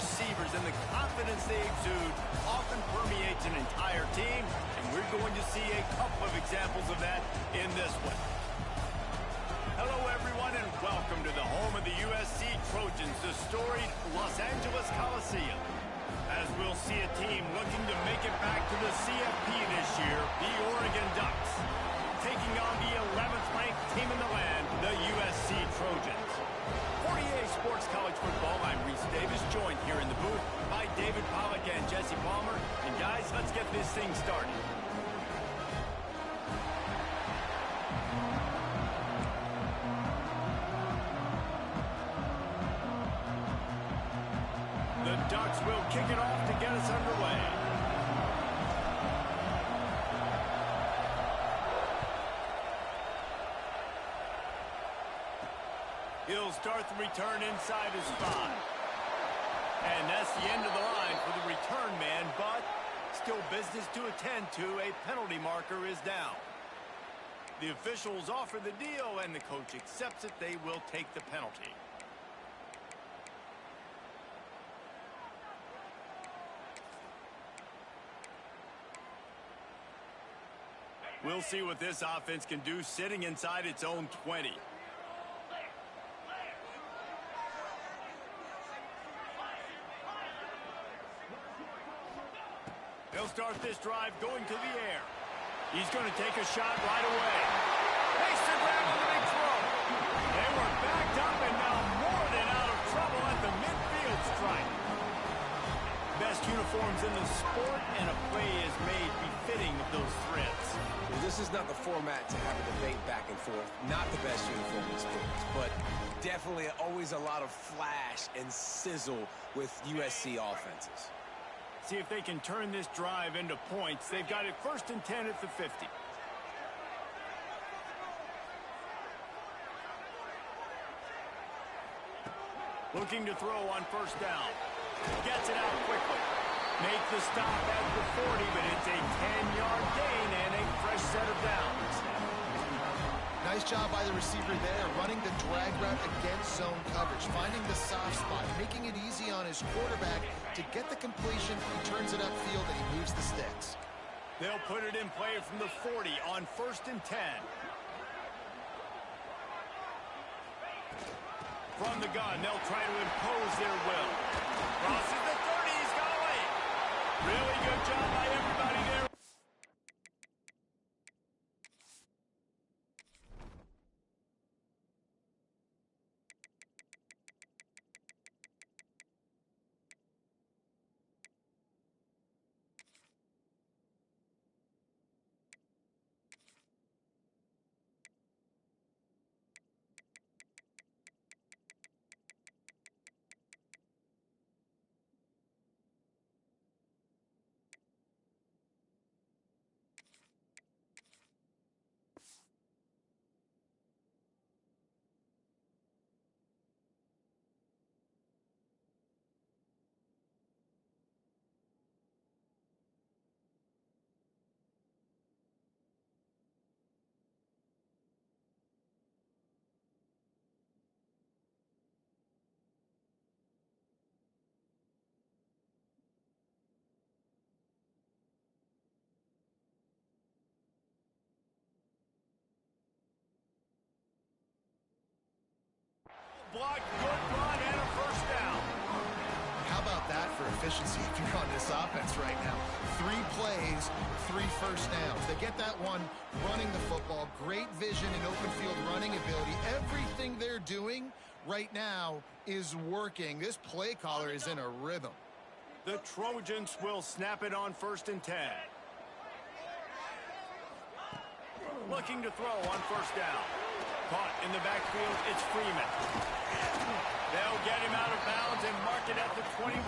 receivers and the confidence they exude often permeates an entire team, and we're going to see a couple of examples of that in this one. Hello, everyone, and welcome to the home of the USC Trojans, the storied Los Angeles Coliseum. As we'll see a team looking to make it back to the CFP this year, the Oregon Ducks, taking on the 11th-ranked team in the land, the USC Trojans. For EA Sports College Football, I'm Reese Davis, joined here in the booth by David Pollack and Jesse Palmer. And guys, let's get this thing started. The Ducks will kick it off to get us underway. He'll start the return inside his 5. And that's the end of the line for the return man, but still business to attend to. A penalty marker is down. The officials offer the deal, and the coach accepts it. They will take the penalty. We'll see what this offense can do sitting inside its own 20. They'll start this drive going to the air. He's going to take a shot right away. Makes the grab on the big throw. They were backed up and now more than out of trouble at the midfield stripe. Best uniforms in the sport, and a play is made befitting of those threats. Well, this is not the format to have a debate back and forth. Not the best uniform in sports, but definitely always a lot of flash and sizzle with USC offenses. See if they can turn this drive into points. They've got it 1st and 10 at the 50. Looking to throw on 1st down. Gets it out quickly. Make the stop at the 40, but it's a 10-yard gain and a fresh set of downs. Nice job by the receiver there, running the drag route against zone coverage, finding the soft spot, making it easy on his quarterback to get the completion. He turns it upfield and he moves the sticks. They'll put it in play from the 40 on 1st and 10. From the gun, they'll try to impose their will. Crosses the 30, he's got away. Really good job by everybody there. Blocked, good run, and a 1st down. How about that for efficiency if you're on this offense right now? 3 plays, 3 1st downs. They get that one running the football, great vision and open field running ability. Everything they're doing right now is working. This play caller is in a rhythm. The Trojans will snap it on 1st and 10. Looking to throw on 1st down. Caught in the backfield, it's Freeman. They'll get him out of bounds and mark it at the 21.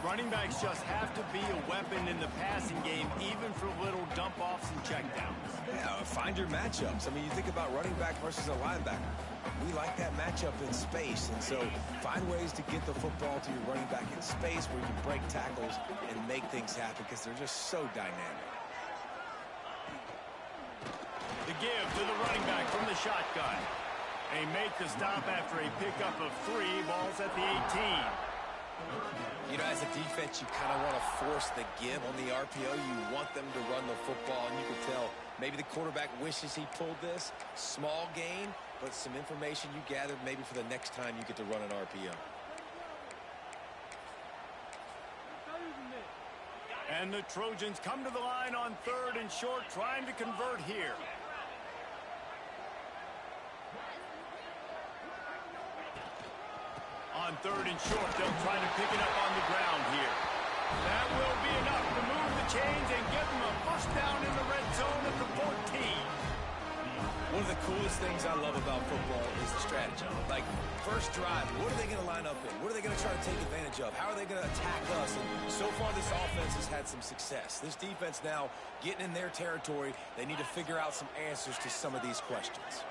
Running backs just have to be a weapon in the passing game, even for little dump-offs and checkdowns. Yeah, find your matchups. I mean, you think about running back versus a linebacker. We like that matchup in space, and so find ways to get the football to your running back in space where you can break tackles and make things happen because they're just so dynamic. The give to the running back from the shotgun. They make the stop after a pickup of 3 balls at the 18. You know, as a defense, you kind of want to force the give on the RPO. You want them to run the football, and you can tell maybe the quarterback wishes he pulled this. Small gain, but some information you gathered maybe for the next time you get to run an RPO. And the Trojans come to the line on 3rd and short, trying to convert here. On 3rd and short, they'll try to pick it up on the ground here. That will be enough to move the chains and give them a first down in the red zone at the 14. One of the coolest things I love about football is the strategy. Like, first drive, what are they going to line up in? What are they going to try to take advantage of? How are they going to attack us? And so far, this offense has had some success. This defense now getting in their territory. They need to figure out some answers to some of these questions.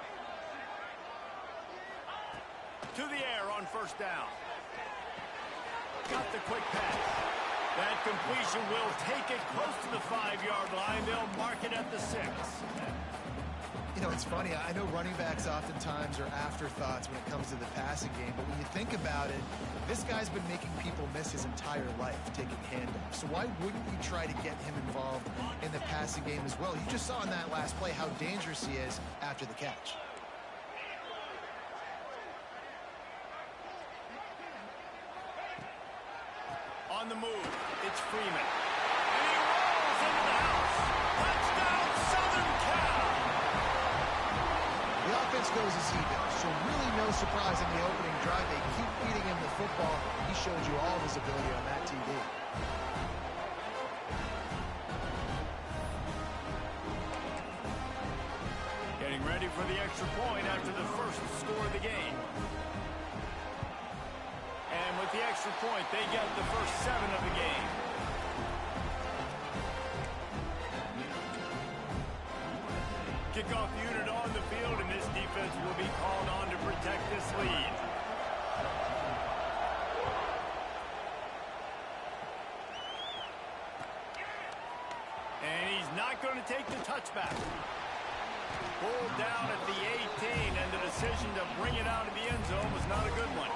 To the air on first down. Got the quick pass. That completion will take it close to the 5-yard line. They'll mark it at the 6. You know, it's funny. I know running backs oftentimes are afterthoughts when it comes to the passing game, but when you think about it, this guy's been making people miss his entire life taking handoffs. So why wouldn't you try to get him involved in the passing game as well? You just saw in that last play how dangerous he is after the catch. On the move, it's Freeman. And he rolls into the house. Touchdown, Southern Cal! The offense goes as he does, so really no surprise in the opening drive. They keep feeding him the football. He showed you all of his ability on that TD. Getting ready for the extra point after the first score of the game. And with the extra point, they get the first 7 of the game. Kickoff unit on the field, and this defense will be called on to protect this lead. And he's not going to take the touchback. Pulled down at the 18, and the decision to bring it out of the end zone was not a good one.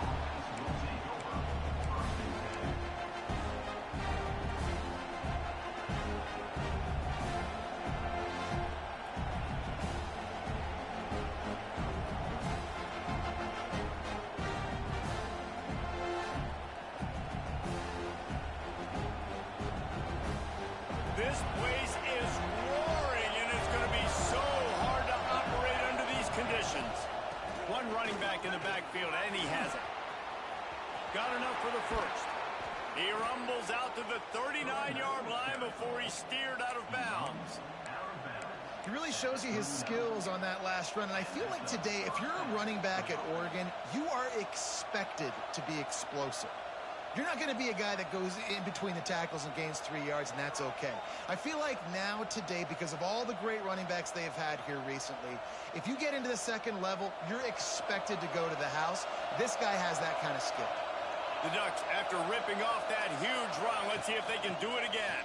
This place is roaring, and it's going to be so hard to operate under these conditions. One running back in the backfield, and he has it. Got enough for the first. He rumbles out to the 39-yard line before he's steered out of bounds. He really shows you his skills on that last run, and I feel like today, if you're a running back at Oregon, you are expected to be explosive. You're not going to be a guy that goes in between the tackles and gains 3 yards, and that's okay. I feel like now, today, because of all the great running backs they have had here recently, if you get into the second level, you're expected to go to the house. This guy has that kind of skill. The Ducks, after ripping off that huge run, let's see if they can do it again.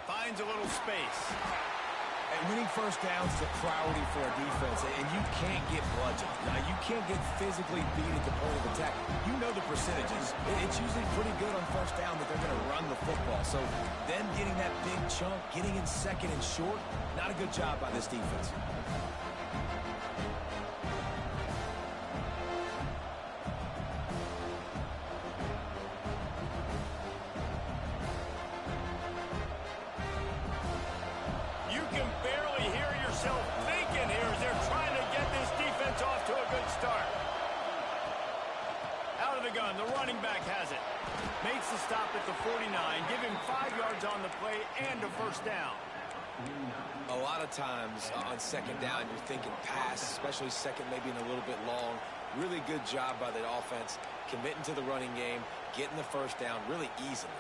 Finds a little space. And winning first downs is a priority for a defense, and you can't get bludgeoned. Now, you can't get physically beat at the point of attack. You know the percentages. It's usually pretty good on first down that they're going to run the football. So them getting that big chunk, getting in second and short, not a good job by this defense. The running back has it. Makes the stop at the 49. Give him 5 yards on the play and a first down. A lot of times on second down, you're thinking pass, especially second, maybe in a little bit long. Really good job by the offense, committing to the running game, getting the first down really easily.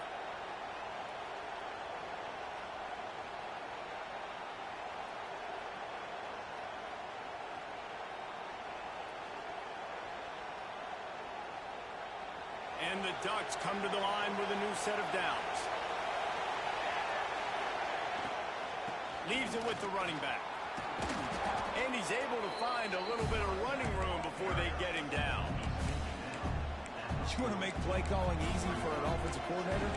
And the Ducks come to the line with a new set of downs. Leaves it with the running back. And he's able to find a little bit of running room before they get him down. You want to make play calling easy for an offensive coordinator?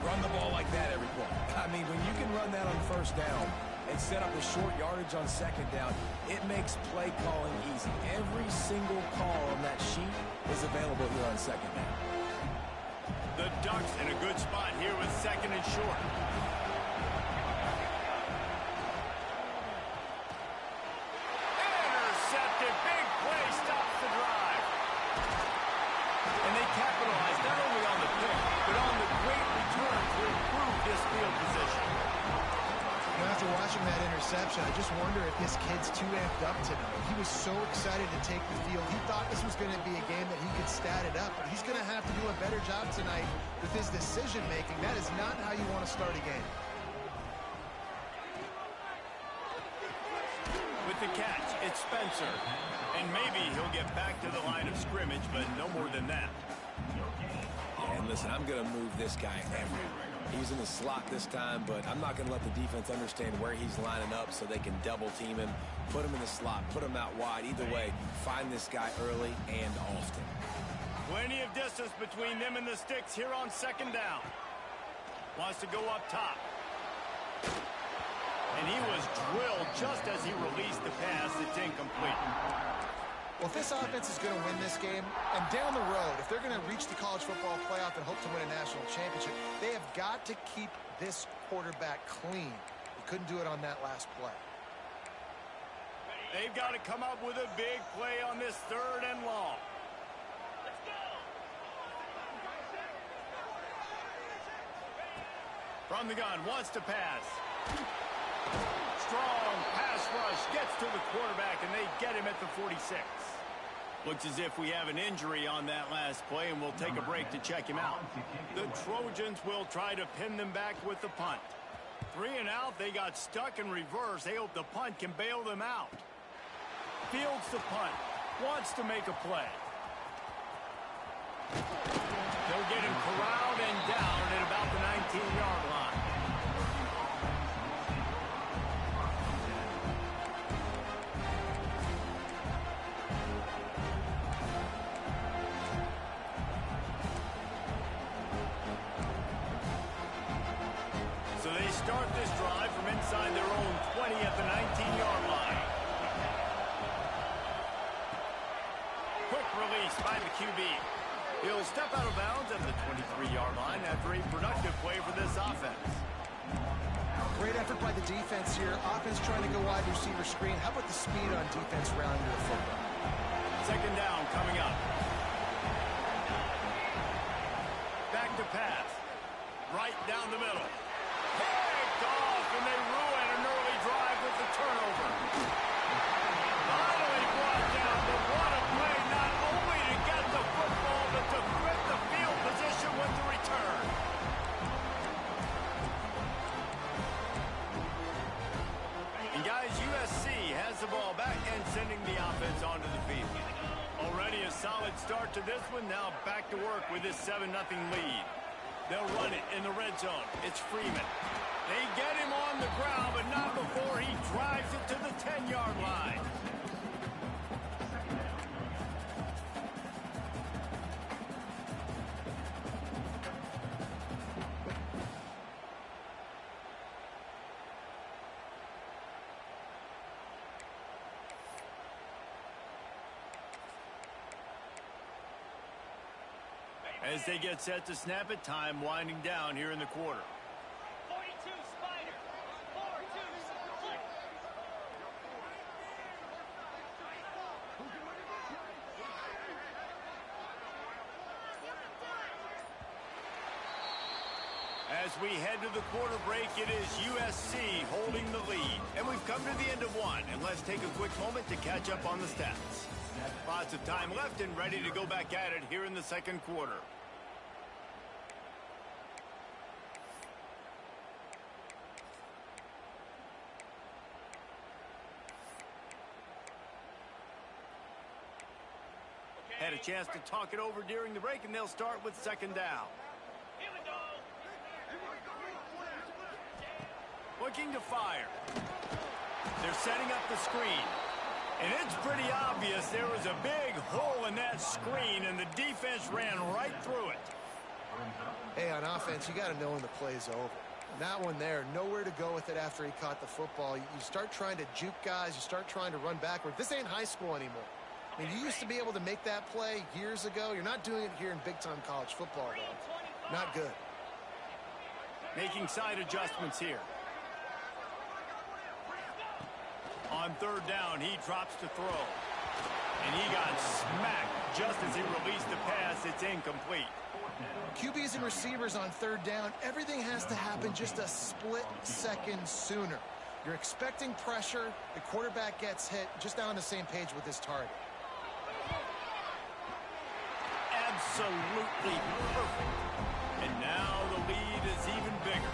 Run the ball like that every play. I mean, when you can run that on first down and set up a short yardage on second down, it makes play calling easy. Every single call on that sheet is available here on second down. The Ducks in a good spot here with second and short. Intercepted. Big play stops the drive. And they capitalize not only on the pick, but on the great return to improve this field position. After watching that interception, I just wonder if this kid's too amped up tonight. He was so excited to take the field. He thought this was going to be a game that he could stat it up, but he's going to have to do a better job tonight with his decision-making. That is not how you want to start a game. With the catch, it's Spencer. And maybe he'll get back to the line of scrimmage, but no more than that. And listen, I'm going to move this guy everywhere. He's in the slot this time, but I'm not going to let the defense understand where he's lining up so they can double team him, put him in the slot, put him out wide. Either way, find this guy early and often. Plenty of distance between them and the sticks here on second down. Wants to go up top. And he was drilled just as he released the pass. It's incomplete. Well, if this offense is going to win this game, and down the road, if they're going to reach the college football playoff and hope to win a national championship, they have got to keep this quarterback clean. He couldn't do it on that last play. They've got to come up with a big play on this third and long. From the gun, wants to pass. Strong pass rush, gets to the quarterback, and they get him at the 46. Looks as if we have an injury on that last play, and we'll take a break to check him out. The Trojans will try to pin them back with the punt. 3 and out, they got stuck in reverse. They hope the punt can bail them out. Fields the punt, wants to make a play. They'll get him corralled and down at about the 19-yard line. So they start this drive from inside their own 20 at the 19-yard line. Quick release by the QB. He'll step out of bounds at the 23-yard line after a productive play for this offense. Great effort by the defense here. Offense trying to go wide receiver screen. How about the speed on defense rounding the football? Second down coming up. Back to pass. Right down the middle. Picked off, and they ruin an early drive with the turnover. Finally brought down, but what a play, not only to get the football, but to grip the field position with the return. And guys, USC has the ball back and sending the offense onto the field. Already a solid start to this one. Now back to work with this 7-0 lead. They'll run it in the red zone. It's Freeman. They get him on the ground, but not before he drives it to the 10-yard line. As they get set to snap it, time winding down here in the quarter. 42 Spider. 4-2 split. As we head to the quarter break, it is USC holding the lead. And we've come to the end of one. And let's take a quick moment to catch up on the stats. Lots of time left and ready to go back at it here in the second quarter. Had a chance to talk it over during the break, and they'll start with second down. Here we go. Looking to fire. They're setting up the screen. And it's pretty obvious there was a big hole in that screen, and the defense ran right through it. Hey, on offense, you got to know when the play's over. And that one there, nowhere to go with it after he caught the football. You start trying to juke guys. You start trying to run backward. This ain't high school anymore. I mean, you used to be able to make that play years ago. You're not doing it here in big-time college football, though. Not good. Making side adjustments here. On third down, he drops to throw. And he got smacked just as he released the pass. It's incomplete. QBs and receivers on third down, everything has to happen just a split second sooner. You're expecting pressure. The quarterback gets hit, just not on the same page with his target. Absolutely perfect. And now the lead is even bigger.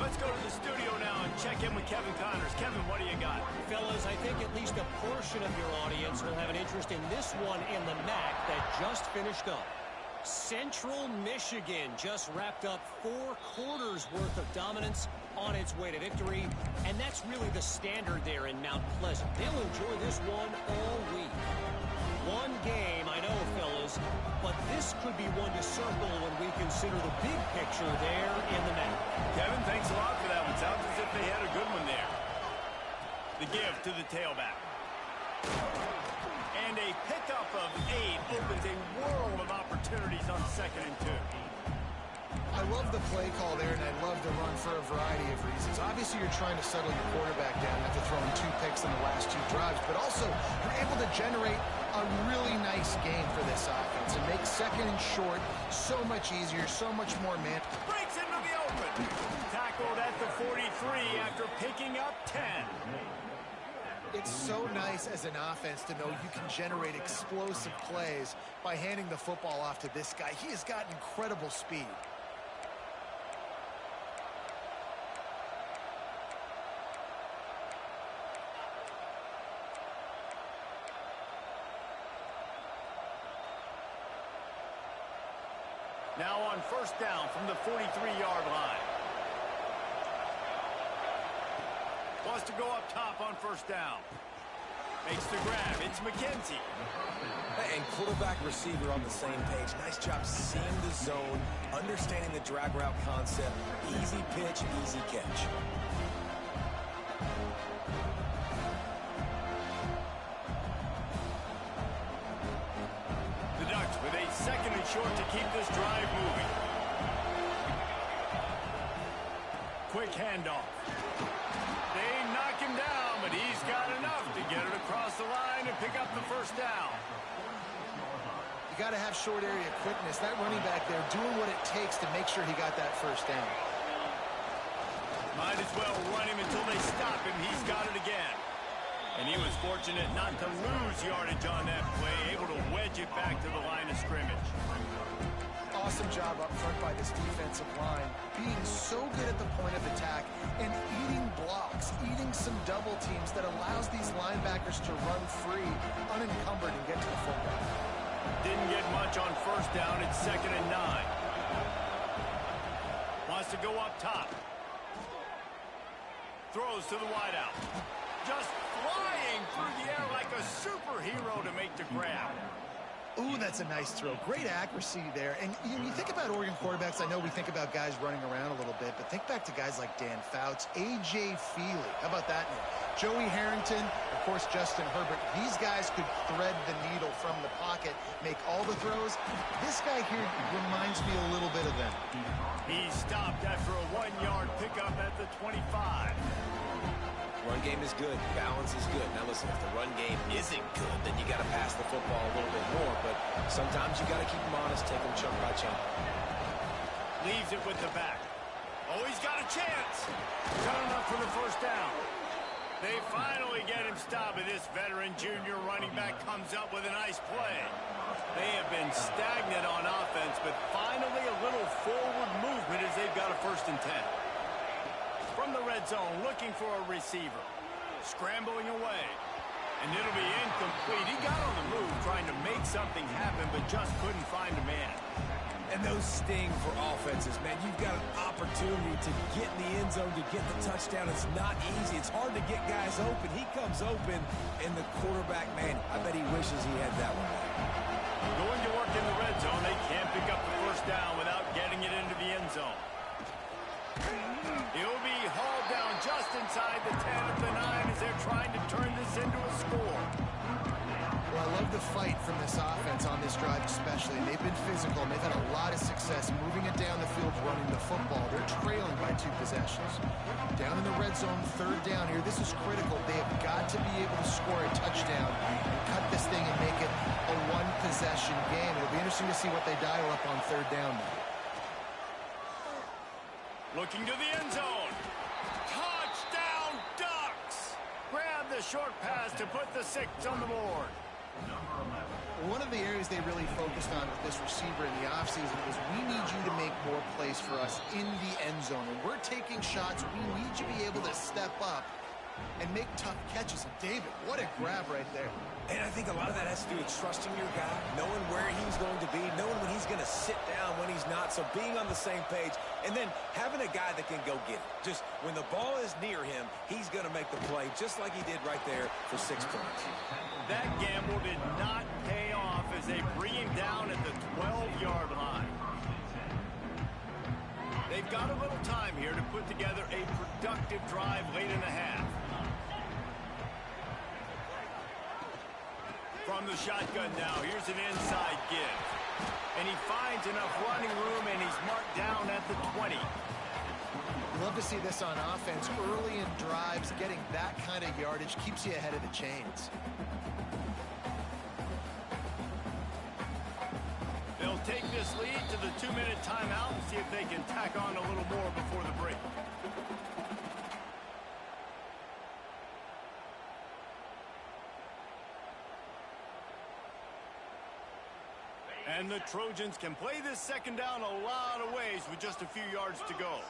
Let's go to the studio now and check in with Kevin Connors. Kevin, what do you got? Fellas, I think at least a portion of your audience will have an interest in this one in the MAC that just finished up. Central Michigan just wrapped up 4 quarters worth of dominance on its way to victory, and that's really the standard there in Mount Pleasant. They'll enjoy this one all week. One game, I know, fellas, but this could be one to circle when we consider the big picture there in the MAC. Kevin, thanks a lot for that one. Sounds as if they had a good one there. The give to the tailback. And a pickup of 8 opens a world of opportunities on 2nd and 2. I love the play call there, and I love the run for a variety of reasons. Obviously, you're trying to settle your quarterback down after throwing 2 picks in the last 2 drives, but also you're able to generate a really nice game for this offense and make 2nd and short so much easier, so much more man. Breaks into the open. Tackled at the 43 after picking up 10. It's so nice as an offense to know you can generate explosive plays by handing the football off to this guy. He has got incredible speed. Now on 1st down from the 43-yard line. Wants to go up top on 1st down. Makes the grab. It's McKenzie. And quarterback receiver on the same page. Nice job seeing the zone, understanding the drag route concept. Easy pitch, easy catch. The Ducks with a 2nd and short to keep this drive moving. Quick handoff. They knock him down, but he's got enough to get it across the line and pick up the 1st down. You got to have short area quickness. That running back there doing what it takes to make sure he got that 1st down. Might as well run him until they stop him. He's got it again. And he was fortunate not to lose yardage on that play, able to wedge it back to the line of scrimmage. Awesome job up front by this defensive line, being so good at the point of attack and eating blocks, eating some double teams that allows these linebackers to run free, unencumbered, and get to the football. Didn't get much on 1st down. It's 2nd and 9. Wants to go up top. Throws to the wideout. Just flying through the air like a superhero to make the grab. Ooh, that's a nice throw. Great accuracy there. And you think about Oregon quarterbacks, I know we think about guys running around a little bit, but think back to guys like Dan Fouts, A.J. Feely. How about that name? Joey Harrington, of course, Justin Herbert. These guys could thread the needle from the pocket, make all the throws. This guy here reminds me a little bit of them. He stopped after a 1-yard pickup at the 25. Run game is good. Balance is good. Now listen, if the run game isn't good, then you got to pass the football a little bit more. But sometimes you got to keep them honest, take them chunk by chunk. Leaves it with the back. Oh, he's got a chance. Got enough for the 1st down. They finally get him stopped, and this veteran junior running back comes up with a nice play. They have been stagnant on offense, but finally a little forward movement as they've got a 1st and 10. From the red zone, looking for a receiver. Scrambling away. And it'll be incomplete. He got on the move trying to make something happen, but just couldn't find a man. And those sting for offenses, man. You've got an opportunity to get in the end zone, to get the touchdown. It's not easy. It's hard to get guys open. He comes open, and the quarterback, man, I bet he wishes he had that one. Going to work in the red zone, they can't pick up the first down without getting it into the end zone. He'll be hauled down just inside the 10 of the 9 as they're trying to turn this into a score. Well, I love the fight from this offense on this drive especially. They've been physical, and they've had a lot of success moving it down the field, running the football. They're trailing by 2 possessions. Down in the red zone, 3rd down here. This is critical. They have got to be able to score a touchdown and cut this thing and make it a 1-possession game. It'll be interesting to see what they dial up on 3rd down now. Looking to the end zone. Touchdown, Ducks! Grab the short pass to put the 6 on the board. One of the areas they really focused on with this receiver in the offseason was we need you to make more plays for us in the end zone. When we're taking shots, we need you to be able to step up and make tough catches. And David, what a grab right there. And I think a lot of that has to do with trusting your guy, knowing where he's going to be, knowing when he's going to sit down, when he's not. So being on the same page, and then having a guy that can go get it. Just when the ball is near him, he's going to make the play, just like he did right there for 6 points. That gamble did not pay off as they bring him down at the 12-yard line. They've got a little time here to put together a productive drive late in the half. From the shotgun now, here's an inside give. And he finds enough running room, and he's marked down at the 20. Love to see this on offense. Early in drives, getting that kind of yardage keeps you ahead of the chains. They'll take this lead to the 2-minute timeout and see if they can tack on a little more before the break. And the Trojans can play this 2nd down a lot of ways with just a few yards to go.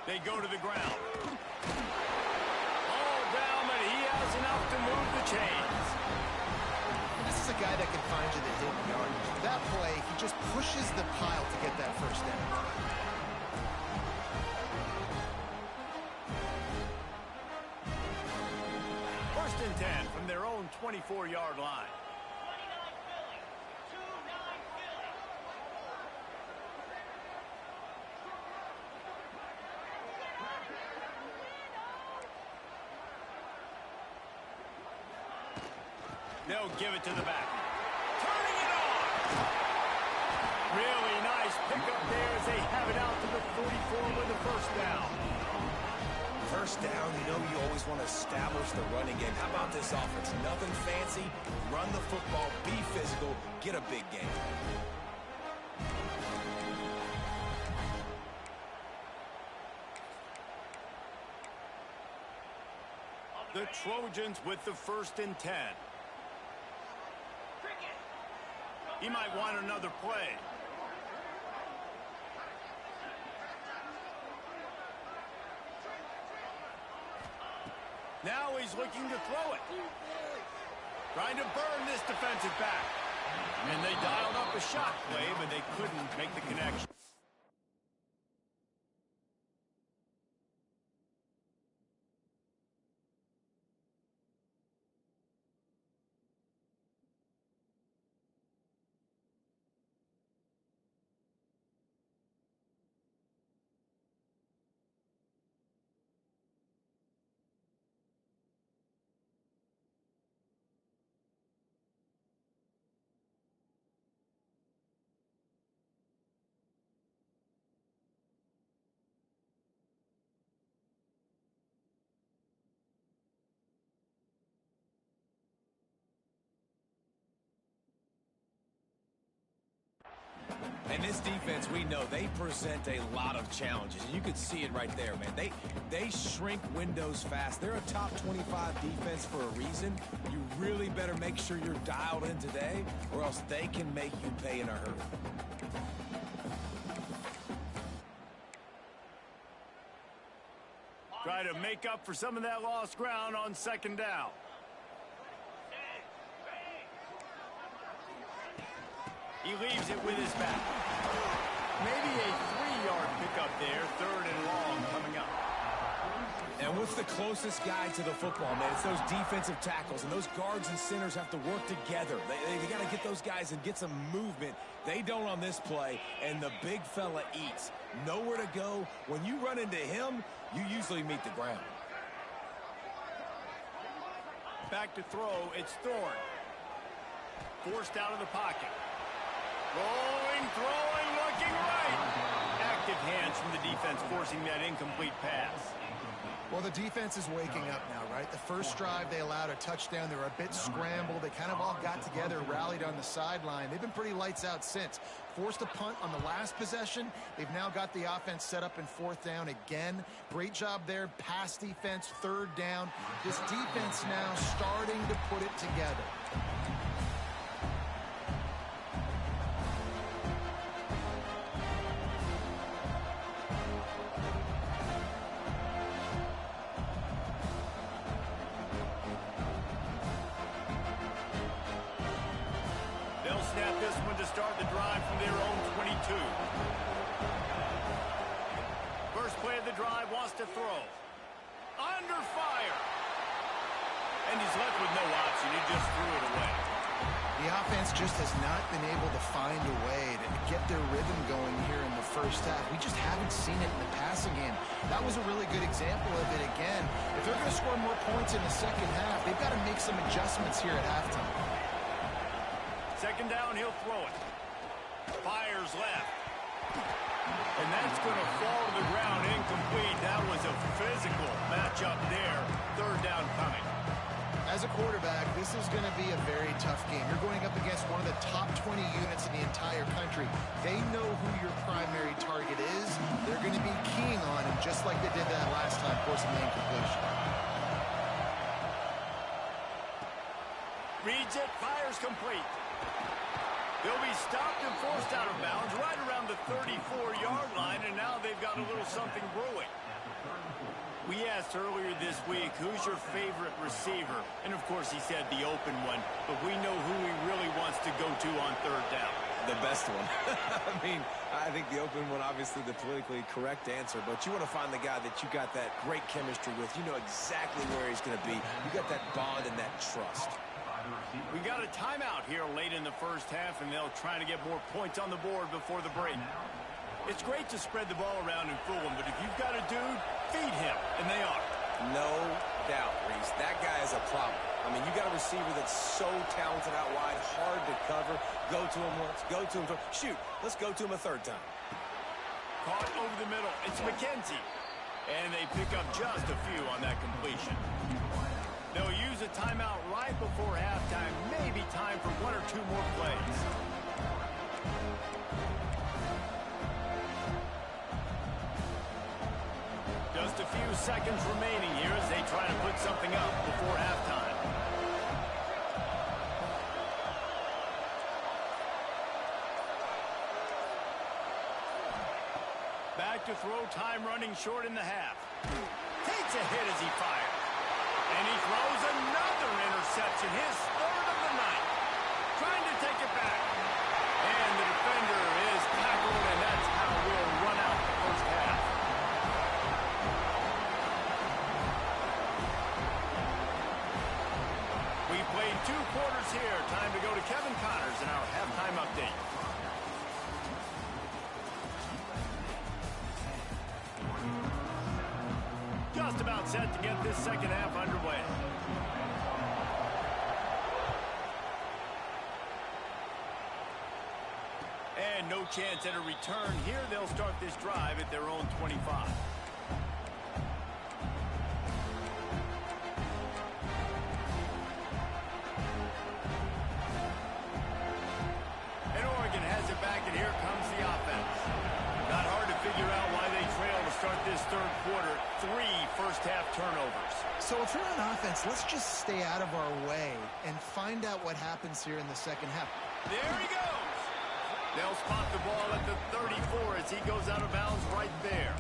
They go to the ground. All down, but he has enough to move the chains. This is a guy that can find you the hidden yardage. That play, he just pushes the pile to get that first down. First and 10 from their own 24-yard line. 29 Philly. 2-9 Philly. They'll give it to the back. Turning it on! Really nice pickup there as they have it out to the 44 with the first down. First down, you know you always want to establish the running game. How about this offense? Nothing fancy. Run the football, be physical, get a big game. The Trojans with the 1st and 10. He might want another play. Now he's looking to throw it. Trying to burn this defensive back. And they dialed up a shot play, but they couldn't make the connection. And this defense, we know, they present a lot of challenges. And you could see it right there, man. They shrink windows fast. They're a top 25 defense for a reason. You really better make sure you're dialed in today, or else they can make you pay in a hurry. Try to make up for some of that lost ground on second down. He leaves it with his back. Maybe a 3-yard pickup there, third and long coming up. And what's the closest guy to the football, man? It's those defensive tackles, and those guards and centers have to work together. They got to get those guys and get some movement. They don't on this play, and the big fella eats. Nowhere to go. When you run into him, you usually meet the ground. Back to throw, it's Thorne. Forced out of the pocket. Rolling, throwing, looking right. Active hands from the defense forcing that incomplete pass. Well, the defense is waking up now, right? The first drive, they allowed a touchdown. They were a bit scrambled. They kind of all got together, rallied on the sideline. They've been pretty lights out since. Forced a punt on the last possession. They've now got the offense set up in fourth down again. Great job there. Pass defense, third down. This defense now starting to put it together. Snap this one to start the drive from their own 22. First play of the drive, wants to throw. Under fire. And he's left with no option. He just threw it away. The offense just has not been able to find a way to get their rhythm going here in the first half. We just haven't seen it in the passing game. That was a really good example of it again. If they're going to score more points in the second half, they've got to make some adjustments here at halftime. Second down, he'll throw it. Fires left. And that's going to fall to the ground incomplete. That was a physical matchup there. Third down coming. As a quarterback, this is going to be a very tough game. You're going up against one of the top 20 units in the entire country. They know who your primary target is. They're going to be keying on him just like they did that last time, forcing the incompletion. Reads it, fires complete. They'll be stopped and forced out of bounds right around the 34-yard line, and now they've got a little something brewing. We asked earlier this week, who's your favorite receiver? And, of course, he said the open one, but we know who he really wants to go to on third down. The best one. I mean, I think the open one, obviously the politically correct answer, but you want to find the guy that you got that great chemistry with. You know exactly where he's going to be. You got that bond and that trust. We got a timeout here late in the first half, and they'll try to get more points on the board before the break. It's great to spread the ball around and fool him, but if you've got a dude, feed him, and they are. No doubt, Reese. That guy is a problem. I mean, you got a receiver that's so talented out wide, hard to cover. Go to him once, go to him twice. Shoot, let's go to him a third time. Caught over the middle. It's McKenzie. And they pick up just a few on that completion. They'll use a timeout right before halftime. Maybe time for one or two more plays. Just a few seconds remaining here as they try to put something up before halftime. Back to throw, time running short in the half. Takes a hit as he fires. And he throws another interception, his third of the night. Trying to take it back. And the defender is tackled, and that's how we'll run out the first half. We played 2 quarters here. Time to go to Kevin Connors in our halftime update. Just about set to get this second half underway. And no chance at a return here. They'll start this drive at their own 25. And Oregon has it back, and here comes the if you're on offense, let's just stay out of our way and find out what happens here in the second half. There he goes. They'll spot the ball at the 34 as he goes out of bounds right there.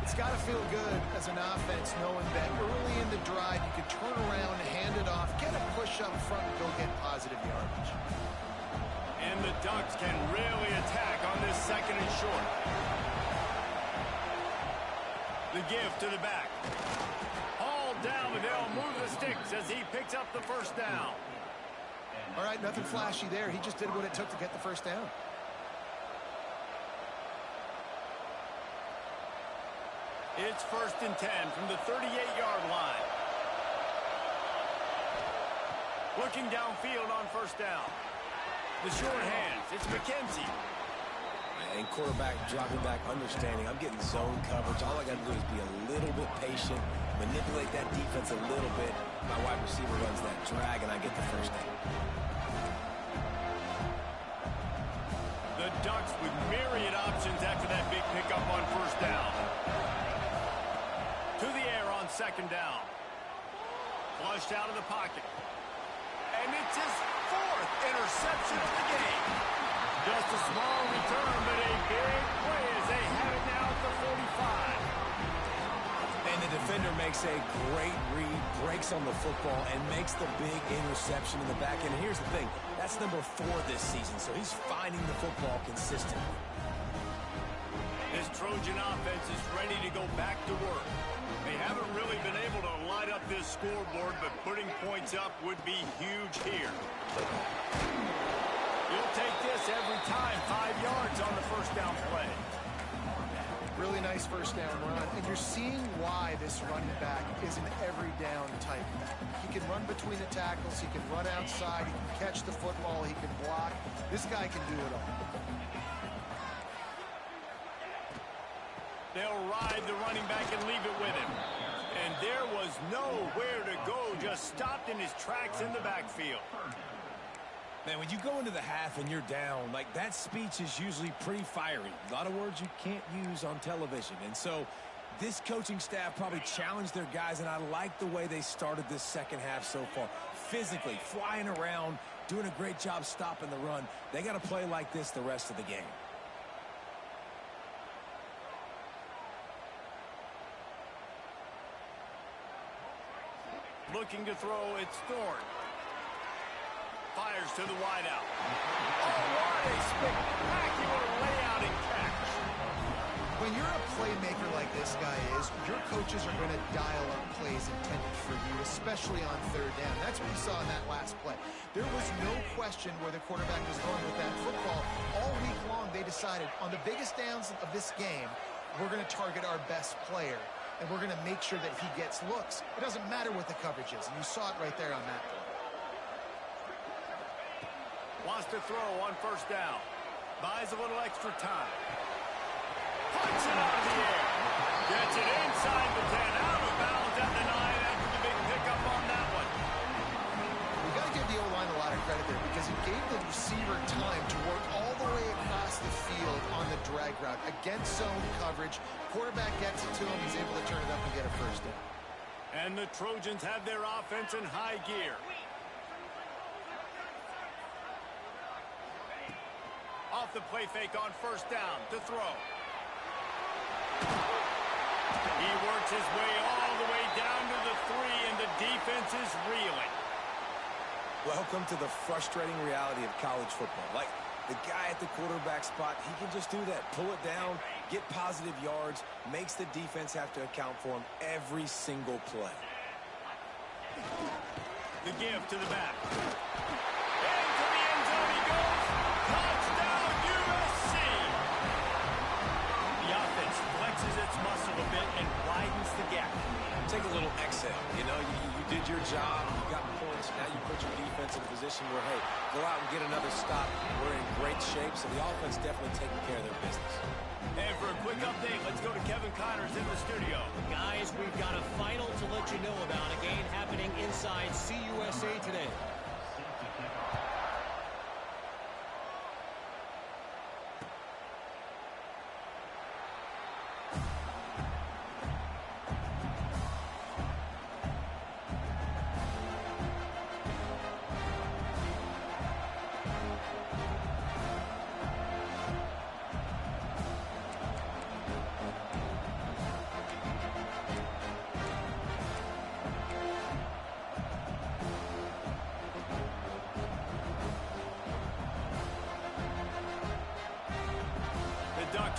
It's got to feel good as an offense knowing that early in the drive you can turn around, hand it off, get a push up front, and go get positive yardage. And the Ducks can really attack on this second and short. The give to the back. Hauled down, but they'll move the sticks as he picks up the first down. All right, nothing flashy there. He just did what it took to get the first down. It's 1st and 10 from the 38-yard line. Looking downfield on first down. The short hands. It's McKenzie. And quarterback dropping back, understanding I'm getting zone coverage. All I got to do is be a little bit patient, manipulate that defense a little bit. My wide receiver runs that drag, and I get the first down. The Ducks with myriad options after that big pickup on first down. To the air on second down. Flushed out of the pocket. And it's his 4th interception of the game. Just a small return, but a big play as they have it now at the 45. And the defender makes a great read, breaks on the football, and makes the big interception in the back end. And here's the thing, that's number 4 this season, so he's finding the football consistently. This Trojan offense is ready to go back to work. They haven't really been able to light up this scoreboard, but putting points up would be huge here. You'll take this every time. 5 yards on the first down play. Really nice first down run. And you're seeing why this running back is an every down type back. He can run between the tackles. He can run outside. He can catch the football. He can block. This guy can do it all. They'll ride the running back and leave it with him. And there was nowhere to go, just stopped in his tracks in the backfield. Man, when you go into the half and you're down, like that speech is usually pretty fiery. A lot of words you can't use on television. And so this coaching staff probably challenged their guys, and I like the way they started this second half so far. Physically, flying around, doing a great job stopping the run. They got to play like this the rest of the game. Looking to throw, it's Thorne. Fires to the wideout. Oh, what a spectacular layout and catch. When you're a playmaker like this guy is, your coaches are going to dial up plays intended for you, especially on third down. That's what we saw in that last play. There was no question where the quarterback was going with that football. All week long, they decided on the biggest downs of this game, we're going to target our best player. And we're going to make sure that he gets looks. It doesn't matter what the coverage is. And you saw it right there on that play. Wants to throw on first down. Buys a little extra time. Puts it out of the air. Gets it inside the 10. Out of bounds at the 9 after the big pickup on that one. We got to give the O-line a lot of credit there because it gave the receiver time to work all the way across the field on the drag route. Against zone coverage, quarterback gets it to him. He's able to turn it up and get a first down. And the Trojans have their offense in high gear. Off the play fake on first down to throw. He works his way all the way down to the 3, and the defense is reeling. Welcome to the frustrating reality of college football. Like, the guy at the quarterback spot, he can just do that. Pull it down, get positive yards, makes the defense have to account for him every single play. The give to the back. Into the end zone he goes. Touchdown, USC! The offense flexes its muscle a bit and widens the gap. Take a little exhale. You know, you did your job, you got points, now you put your defense in a position where, hey, go out and get another stop. We're in great shape, so the offense definitely taking care of their business. And for a quick update, let's go to Kevin Connors in the studio. Guys, we've got a final to let you know about, a game happening inside CUSA today.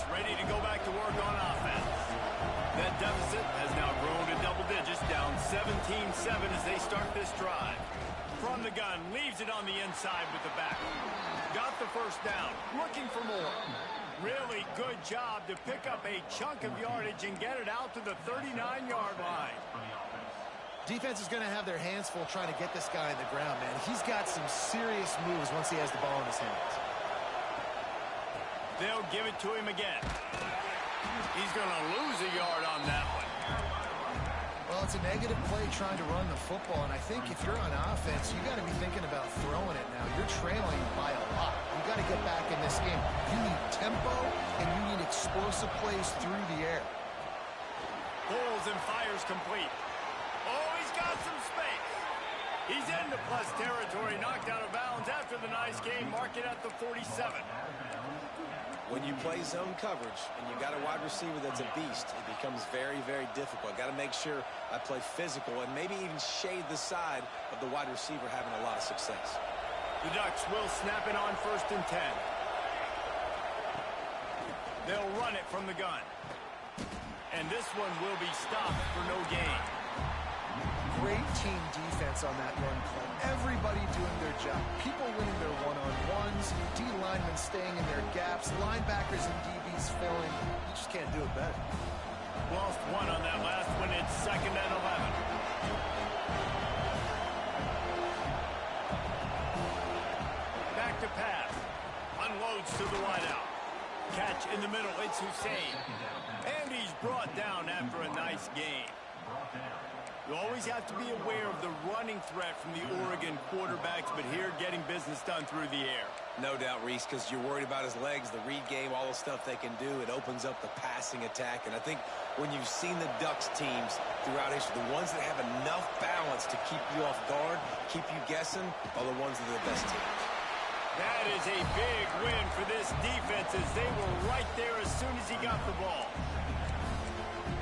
Bucs ready to go back to work on offense. That deficit has now grown to double digits, down 17-7 as they start this drive. From the gun, leaves it on the inside with the back. Got the first down, looking for more. Really good job to pick up a chunk of yardage and get it out to the 39-yard line. Defense is going to have their hands full trying to get this guy on the ground, man. He's got some serious moves once he has the ball in his hands. They'll give it to him again. He's going to lose a yard on that one. Well, it's a negative play trying to run the football, and I think if you're on offense, you got to be thinking about throwing it now. You're trailing by a lot. You got to get back in this game. You need tempo, and you need explosive plays through the air. Pulls and fires complete. Oh, he's got some space. He's into plus territory, knocked out of bounds after the nice game. Mark it at the 47. When you play zone coverage and you got a wide receiver that's a beast, it becomes very, very difficult. Got to make sure I play physical and maybe even shade the side of the wide receiver having a lot of success. The Ducks will snap it on 1st and 10. They'll run it from the gun. And this one will be stopped for no gain. Great team defense on that run play. Everybody doing their job. People winning their one-on-ones. D-linemen staying in their gaps. Linebackers and DBs filling. You just can't do it better. Lost one on that last one. It's 2nd and 11. Back to pass. Unloads to the wideout. Catch in the middle. It's Hussein. And he's brought down after a nice game. You always have to be aware of the running threat from the Oregon quarterbacks, but here getting business done through the air. No doubt, Reese, because you're worried about his legs, the read game, all the stuff they can do. It opens up the passing attack. And I think when you've seen the Ducks teams throughout history, the ones that have enough balance to keep you off guard, keep you guessing, are the ones that are the best teams. That is a big win for this defense as they were right there as soon as he got the ball.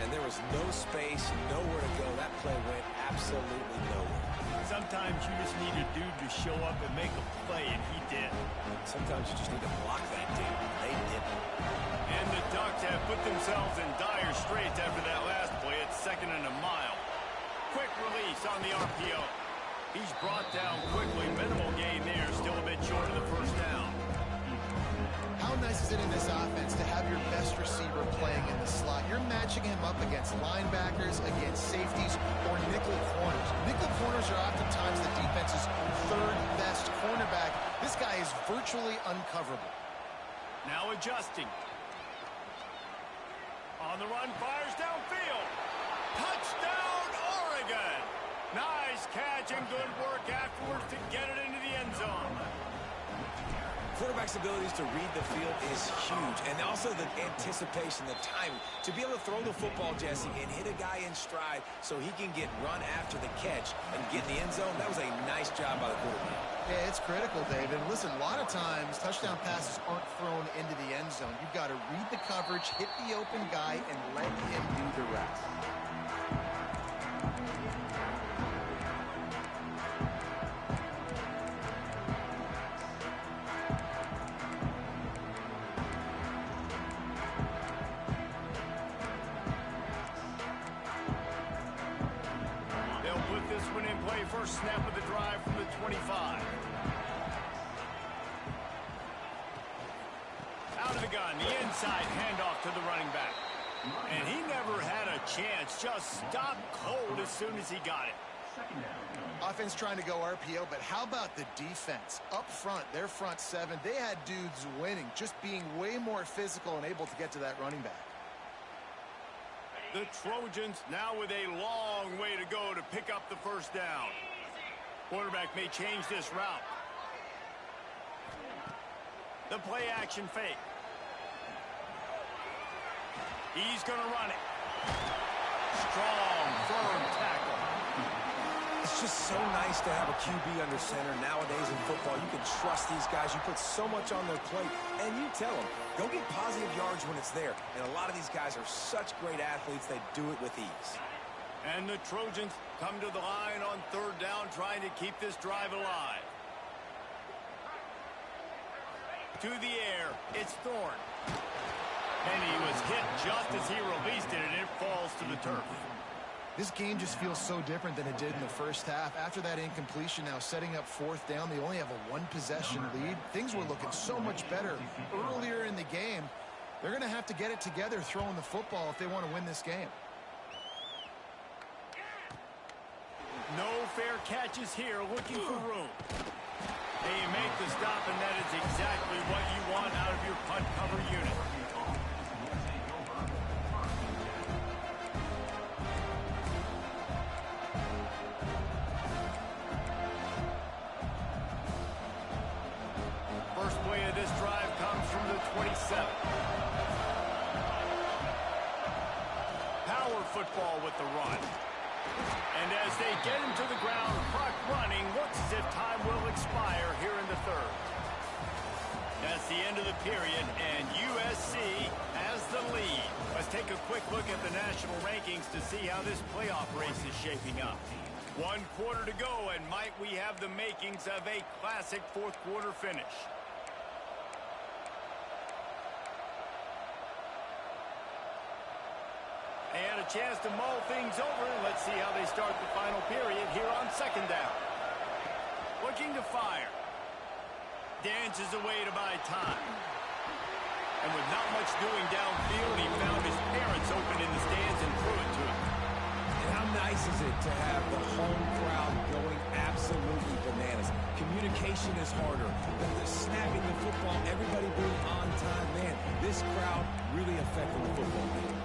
And there was no space, nowhere to go. That play went absolutely nowhere. Sometimes you just need a dude to show up and make a play, and he did. Sometimes you just need to block that dude. They didn't. And the Ducks have put themselves in dire straits after that last play. It's 2nd and a mile. Quick release on the RPO. He's brought down quickly. Minimal gain there. Still a bit short of the first down. How nice is it in this offense to have your best receiver playing in the slot? You're matching him up against linebackers, against safeties, or nickel corners. Nickel corners are oftentimes the defense's 3rd best cornerback. This guy is virtually uncoverable. Now adjusting. On the run, fires downfield. Touchdown, Oregon! Nice catch and good work afterwards to get it into the end zone. Quarterback's abilities to read the field is huge, and also the anticipation, the timing. To be able to throw the football, Jesse, and hit a guy in stride so he can get run after the catch and get in the end zone, that was a nice job by the quarterback. Yeah, it's critical, David. Listen, a lot of times touchdown passes aren't thrown into the end zone. You've got to read the coverage, hit the open guy, and let him do the rest. First snap of the drive from the 25. Out of the gun, the inside handoff to the running back. And he never had a chance, just stopped cold as soon as he got it. Offense trying to go RPO, but how about the defense? Up front, their front 7, they had dudes winning, just being way more physical and able to get to that running back. The Trojans now with a long way to go to pick up the first down. Quarterback may change this route. The play action fake. He's going to run it. Strong, firm tackle. It's just so nice to have a QB under center. Nowadays in football, you can trust these guys. You put so much on their plate, and you tell them, go get positive yards when it's there. And a lot of these guys are such great athletes, they do it with ease. And the Trojans come to the line on 3rd down, trying to keep this drive alive. To the air, it's Thorne. And he was hit just as he released it, and it falls to the turf. This game just feels so different than it did in the first half. After that incompletion, now setting up fourth down, they only have a one-possession lead. Things were looking so much better earlier in the game. They're going to have to get it together throwing the football if they want to win this game. No fair catches here, looking for room. They make the stop, and that is exactly what you want out of your punt cover unit. First play of this drive comes from the 27. Power football with the run. And as they get him to the ground, clock running, looks as if time will expire here in the third. That's the end of the period, and USC has the lead. Let's take a quick look at the national rankings to see how this playoff race is shaping up. 1 quarter to go, and might we have the makings of a classic fourth quarter finish. And a chance to mull things over. Let's see how they start the final period here on second down. Looking to fire. Dances away to buy time. And with not much doing downfield, he found his parents open in the stands and threw it to him. And how nice is it to have the home crowd going absolutely bananas? Communication is harder. The snapping the football, everybody being on time. Man, this crowd really affecting the football game.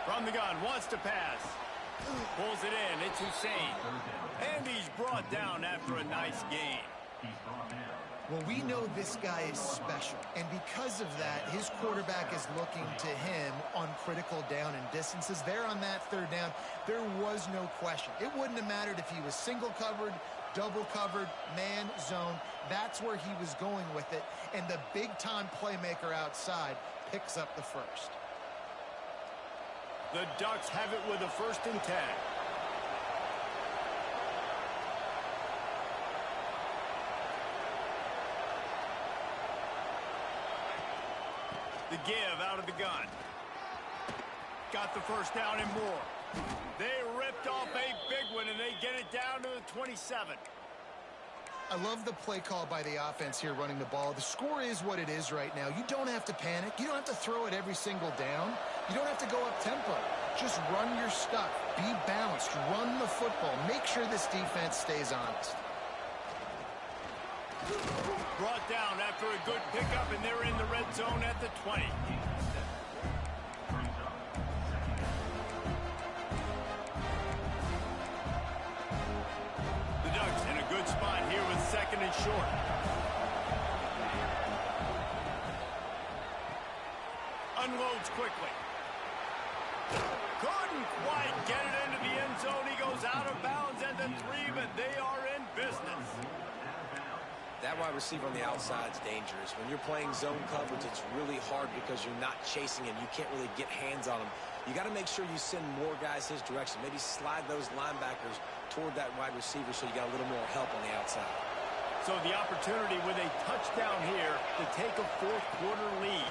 From the gun, wants to pass. Pulls it in, it's Hussein. And he's brought down after a nice gain. Well, we know this guy is special, and because of that, his quarterback is looking to him on critical down and distances. There on that third down, there was no question. It wouldn't have mattered if he was single covered, double covered, man, zone. That's where he was going with it, and the big-time playmaker outside picks up the first. The Ducks have it with a 1st and 10. The give out of the gun. Got the first down and more. They ripped off a big one, and they get it down to the 27. I love the play call by the offense here running the ball. The score is what it is right now. You don't have to panic. You don't have to throw it every single down. You don't have to go up tempo. Just run your stuff. Be balanced. Run the football. Make sure this defense stays honest. Brought down after a good pickup, and they're in the red zone at the 20. The Ducks in a good spot here with 2nd and short. Unloads quickly. Couldn't quite get it into the end zone. He goes out of bounds at the 3, but they are in business. That wide receiver on the outside is dangerous. When you're playing zone coverage, it's really hard because you're not chasing him. You can't really get hands on him. You got to make sure you send more guys his direction. Maybe slide those linebackers toward that wide receiver so you got a little more help on the outside. So the opportunity with a touchdown here to take a fourth quarter lead.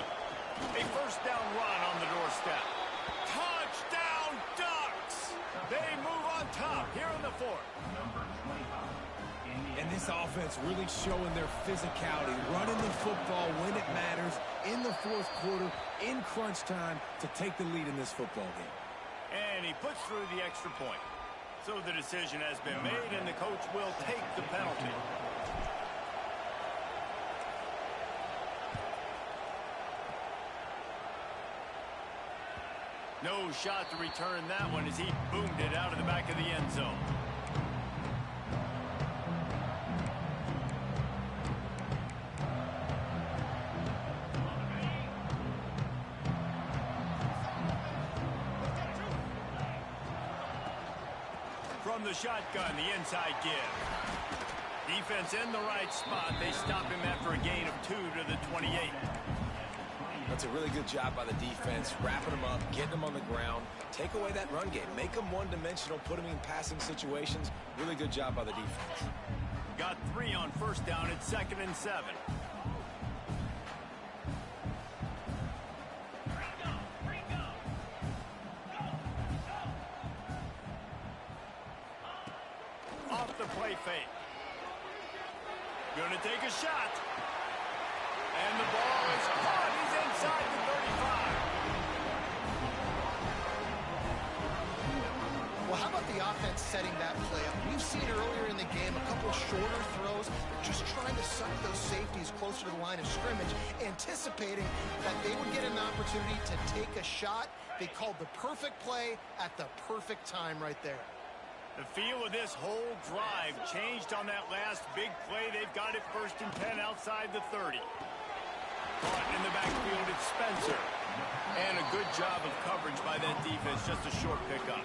A first down run on the doorstep. Touchdown Ducks! They move on top here in the fourth. And this offense really showing their physicality, running the football when it matters, in the fourth quarter, in crunch time, to take the lead in this football game. And he puts through the extra point. So the decision has been made, and the coach will take the penalty. No shot to return that one as he boomed it out of the back of the end zone. from the shotgun, the inside give. Defense in the right spot. They stop him after a gain of 2 to the 28. That's a really good job by the defense, wrapping them up, getting them on the ground, take away that run game, make them one-dimensional, put them in passing situations. Really good job by the defense. Got 3 on first down at 2nd and 7. Off the play fake. Gonna take a shot. And the ball is caught. He's inside the 35. Well, how about the offense setting that play up? We've seen earlier in the game a couple shorter throws, just trying to suck those safeties closer to the line of scrimmage, anticipating that they would get an opportunity to take a shot. They called the perfect play at the perfect time right there. The feel of this whole drive changed on that last big play. They've got it 1st and 10 outside the 30. Caught in the backfield, it's Spencer. And a good job of coverage by that defense, just a short pickup.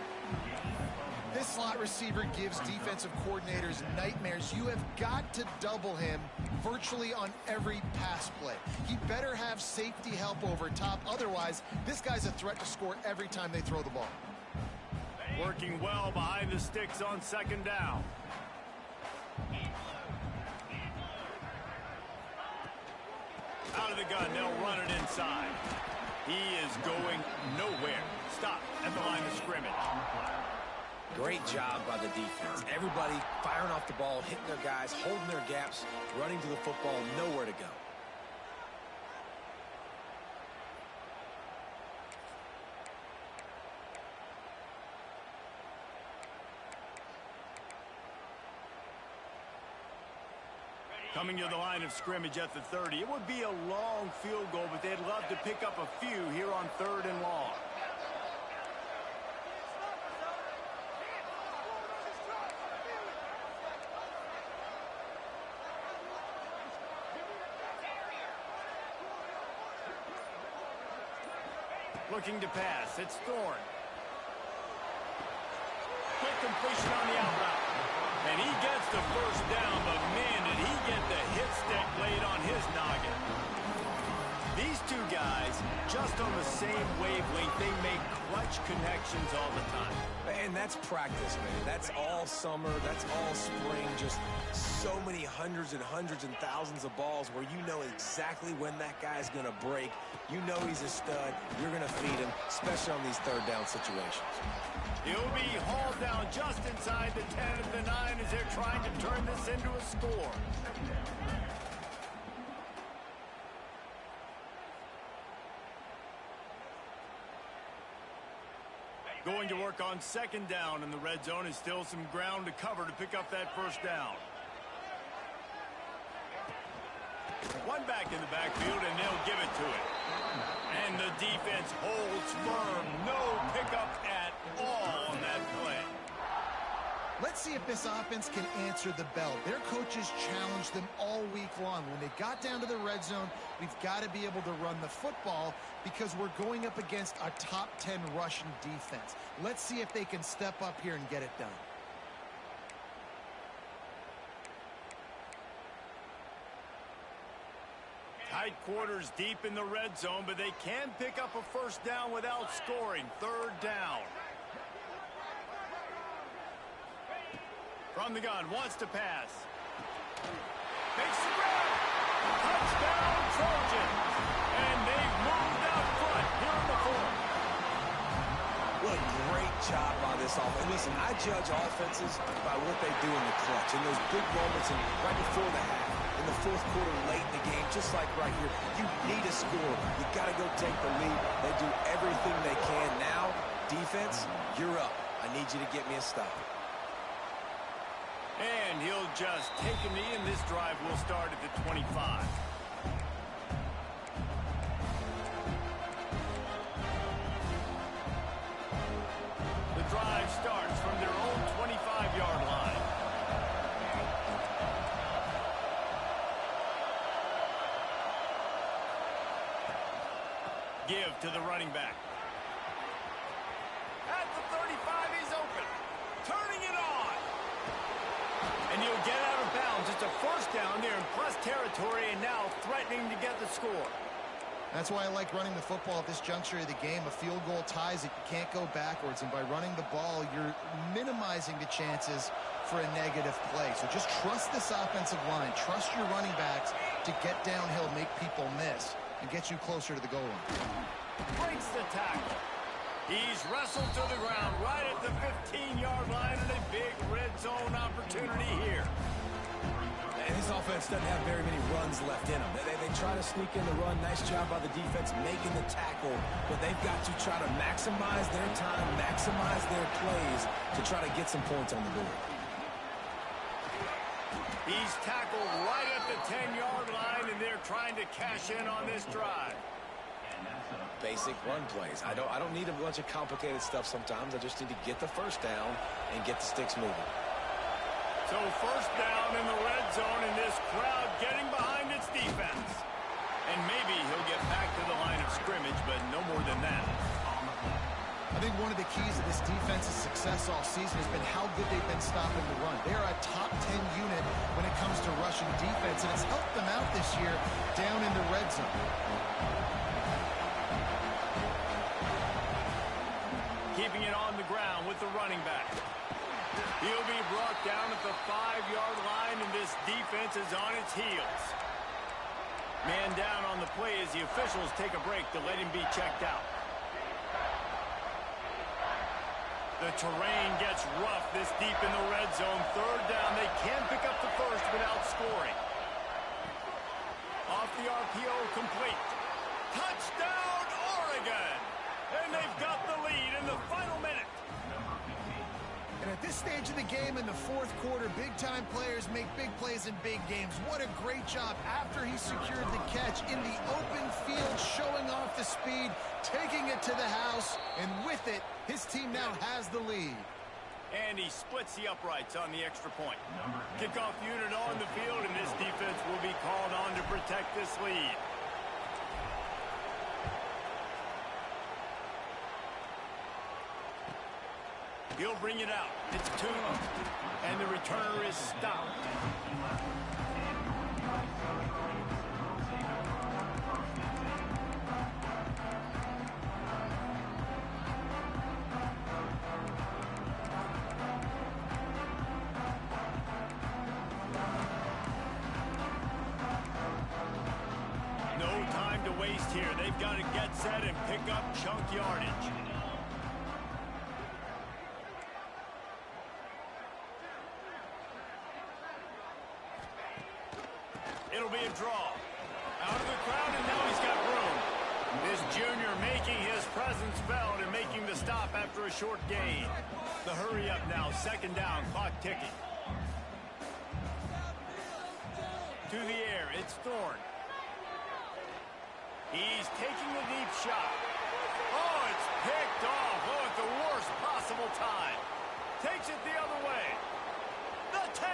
This slot receiver gives defensive coordinators nightmares. You have got to double him virtually on every pass play. He better have safety help over top. Otherwise, this guy's a threat to score every time they throw the ball. Working well behind the sticks on 2nd down. Out of the gun, they'll run it inside. He is going nowhere. Stop at the line of scrimmage. Great job by the defense. Everybody firing off the ball, hitting their guys, holding their gaps, running to the football, nowhere to go. Coming to the line of scrimmage at the 30. It would be a long field goal, but they'd love to pick up a few here on 3rd and long. Looking to pass. It's Thorne. Quick completion on the out route. And he gets the 1st down, but man, did he get the hit stick laid on his noggin. These two guys, just on the same wavelength, they make clutch connections all the time. And that's practice, man. That's all summer. That's all spring. Just so many hundreds and thousands of balls where you know exactly when that guy's going to break. You know he's a stud. You're going to feed him, especially on these 3rd down situations. He'll be hauled down just inside the 10 at the 9 as they're trying to turn this into a score. Going to work on 2nd down in the red zone, is still some ground to cover to pick up that 1st down. One back in the backfield, and they'll give it to it. And the defense holds firm. No pickup at all on that play. Let's see if this offense can answer the bell. Their coaches challenged them all week long. When they got down to the red zone, we've got to be able to run the football because we're going up against a top 10 Russian defense. Let's see if they can step up here and get it done. Tight quarters deep in the red zone, but they can pick up a 1st down without scoring. 3rd down. From the gun, wants to pass. Makes the grab. Touchdown, Trojans. And they've moved out front here in the 4th. What a great job by this offense. Listen, I judge offenses by what they do in the clutch. In those big moments and right before the half, in the 4th quarter, late in the game, just like right here, you need a score. You got to go take the lead. They do everything they can. Now, defense, you're up. I need you to get me a stop. And he'll just take a knee, and this drive will start at the 25. The drive starts from their own 25-yard line. Give to the running back. At the 35, he's open. Turning it on. And he'll get out of bounds. It's a first down there in plus territory, and now threatening to get the score. That's why I like running the football at this juncture of the game. A field goal ties it. You can't go backwards. And by running the ball, you're minimizing the chances for a negative play. So just trust this offensive line. Trust your running backs to get downhill, make people miss, and get you closer to the goal line. Breaks the tackle. He's wrestled to the ground right at the 15-yard line, and a big red zone opportunity here. And this offense doesn't have very many runs left in them. They try to sneak in the run. Nice job by the defense making the tackle. But they've got to try to maximize their time, maximize their plays to try to get some points on the board. He's tackled right at the 10-yard line, and they're trying to cash in on this drive. Basic run plays. I don't need a bunch of complicated stuff sometimes. I just need to get the first down and get the sticks moving. So first down in the red zone, and this crowd getting behind its defense. And maybe he'll get back to the line of scrimmage, but no more than that. I think one of the keys to this defense's success all season has been how good they've been stopping the run. They're a top 10 unit when it comes to rushing defense, and it's helped them out this year down in the red zone. Keeping it on the ground with the running back. He'll be brought down at the 5-yard line, and this defense is on its heels. Man down on the play as the officials take a break to let him be checked out. The terrain gets rough this deep in the red zone. Third down, they can pick up the first without scoring. Off the RPO, complete. Touchdown, Oregon! And they've got the lead in the final minute. And at this stage of the game in the fourth quarter, big-time players make big plays in big games. What a great job after he secured the catch in the open field, showing off the speed, taking it to the house, and with it, his team now has the lead. And he splits the uprights on the extra point. Kickoff unit on the field, and this defense will be called on to protect this lead. He'll bring it out. It's 2, and the returner is stopped. No time to waste here. They've got to get set and pick up chunk yardage. It'll be a draw. Out of the crowd, and now he's got room. This junior making his presence felt and making the stop after a short gain. The hurry up now, second down, clock ticking. To the air, it's Thorne. He's taking a deep shot. Oh, it's picked off. Oh, at the worst possible time. Takes it the other way. The 10.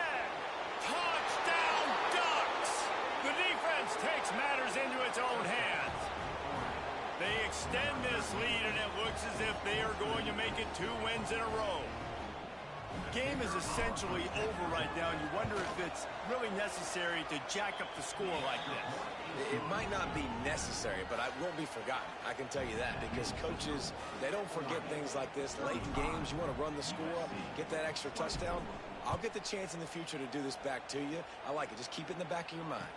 Touchdown, Ducks! The defense takes matters into its own hands. They extend this lead, and it looks as if they are going to make it 2 wins in a row. Game is essentially over right now, and you wonder if it's really necessary to jack up the score like this. It might not be necessary, but it won't be forgotten. I can tell you that, because coaches, they don't forget things like this. Late in games, you want to run the score, get that extra touchdown. I'll get the chance in the future to do this back to you. I like it. Just keep it in the back of your mind.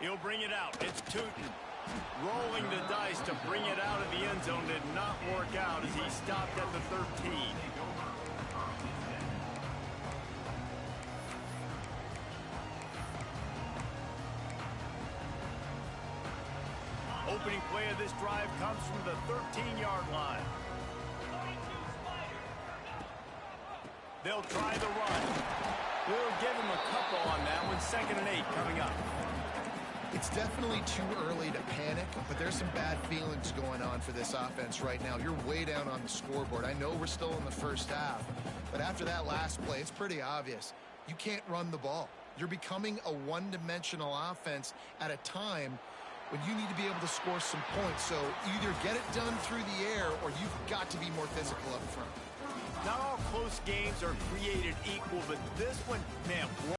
He'll bring it out. It's Tootin. Rolling the dice to bring it out of the end zone did not work out as he stopped at the 13. Opening play of this drive comes from the 13-yard line. They'll try the run. We'll give him a couple on that one. 2nd and 8 coming up. It's definitely too early to panic, but there's some bad feelings going on for this offense right now. You're way down on the scoreboard. I know we're still in the first half, but after that last play, it's pretty obvious. You can't run the ball. You're becoming a one-dimensional offense at a time when you need to be able to score some points. So either get it done through the air, or you've got to be more physical up front. Not all close games are created equal, but this one, man,